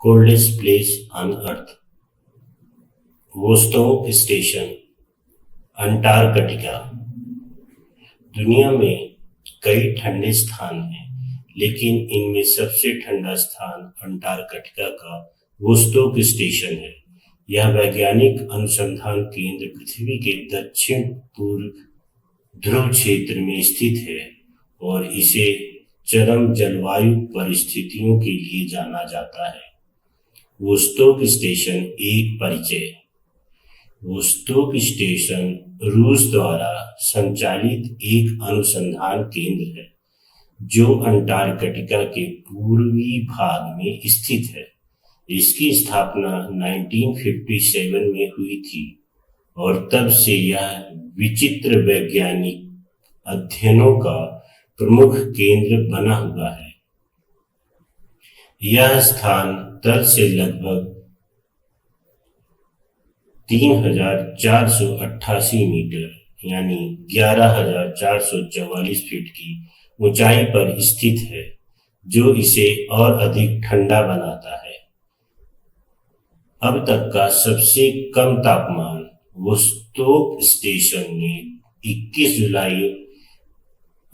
coldest place on Earth. Vostok station, Antarctica. दुनिया में कई ठंडे स्थान हैं, लेकिन इनमें सबसे ठंडा स्थान अंटार्कटिका का वोस्टोक स्टेशन है। यह वैज्ञानिक अनुसंधान केंद्र पृथ्वी के दक्षिण पूर्व ध्रुव क्षेत्र में स्थित है और इसे चरम जलवायु परिस्थितियों के लिए जाना जाता है। वोस्टोक स्टेशन एक परिचय। वोस्टोक स्टेशन रूस द्वारा संचालित एक अनुसंधान केंद्र है जो अंटार्कटिका के पूर्वी भाग में स्थित है। इसकी स्थापना 1957 में हुई थी और तब से यह विचित्र वैज्ञानिक अध्ययनों का प्रमुख केंद्र बना हुआ है। यह स्थान तल से लगभग 3,488 मीटर यानी 11,444 फीट की ऊंचाई पर स्थित है, जो इसे और अधिक ठंडा बनाता है। अब तक का सबसे कम तापमान वोस्टोक स्टेशन में 21 जुलाई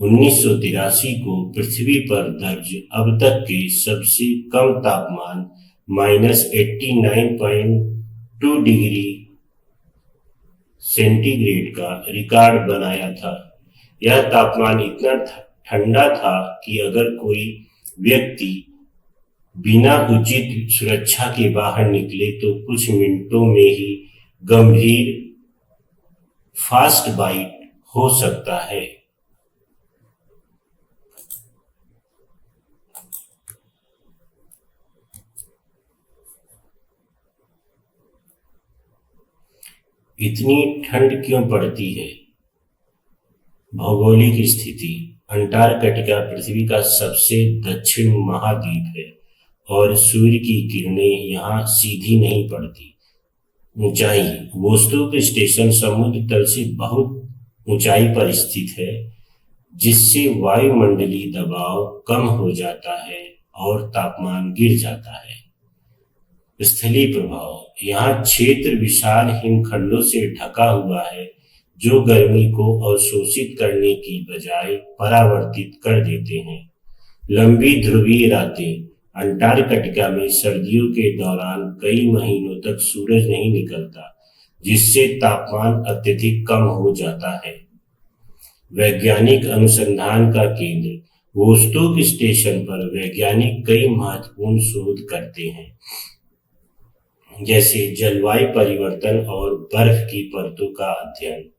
1983 को पृथ्वी पर दर्ज अब तक के सबसे कम तापमान -89.2 डिग्री सेंटीग्रेड का रिकॉर्ड बनाया था। यह तापमान इतना ठंडा था कि अगर कोई व्यक्ति बिना उचित सुरक्षा के बाहर निकले तो कुछ मिनटों में ही गंभीर फ्रॉस्ट बाइट हो सकता है। इतनी ठंड क्यों पड़ती है? भौगोलिक स्थिति। अंटार्कटिका पृथ्वी का सबसे दक्षिण महाद्वीप है और सूर्य की किरणें यहाँ सीधी नहीं पड़ती। ऊंचाई। वोस्टोक स्टेशन समुद्र तल से बहुत ऊंचाई पर स्थित है, जिससे वायुमंडलीय दबाव कम हो जाता है और तापमान गिर जाता है। स्थलीय प्रभाव। यहाँ क्षेत्र विशाल हिमखंडों से ढका हुआ है, जो गर्मी को अवशोषित करने की बजाय परावर्तित कर देते हैं। लंबी ध्रुवीय रातें। अंटार्कटिका में सर्दियों के दौरान कई महीनों तक सूरज नहीं निकलता, जिससे तापमान अत्यधिक कम हो जाता है। वैज्ञानिक अनुसंधान का केंद्र। वोस्टोक स्टेशन पर वैज्ञानिक कई महत्वपूर्ण शोध करते हैं, जैसे जलवायु परिवर्तन और बर्फ की परतों का अध्ययन,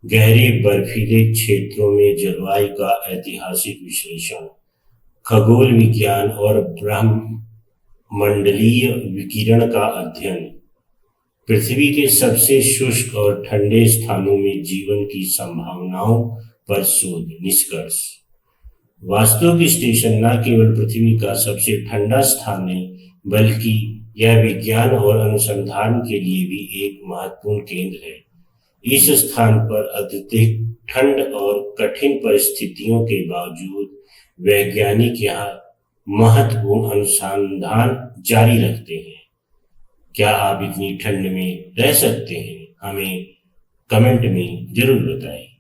गहरे बर्फीले क्षेत्रों में जलवायु का ऐतिहासिक विश्लेषण, खगोल विज्ञान और ब्रह्मंडलीय विकिरण का अध्ययन, पृथ्वी के सबसे शुष्क और ठंडे स्थानों में जीवन की संभावनाओं पर शोध। निष्कर्ष। वोस्टोक स्टेशन न केवल पृथ्वी का सबसे ठंडा स्थान है, बल्कि यह विज्ञान और अनुसंधान के लिए भी एक महत्वपूर्ण केंद्र है। इस स्थान पर अत्यधिक ठंड और कठिन परिस्थितियों के बावजूद वैज्ञानिक यहाँ महत्वपूर्ण अनुसंधान जारी रखते हैं। क्या आप इतनी ठंड में रह सकते हैं? हमें कमेंट में जरूर बताएं।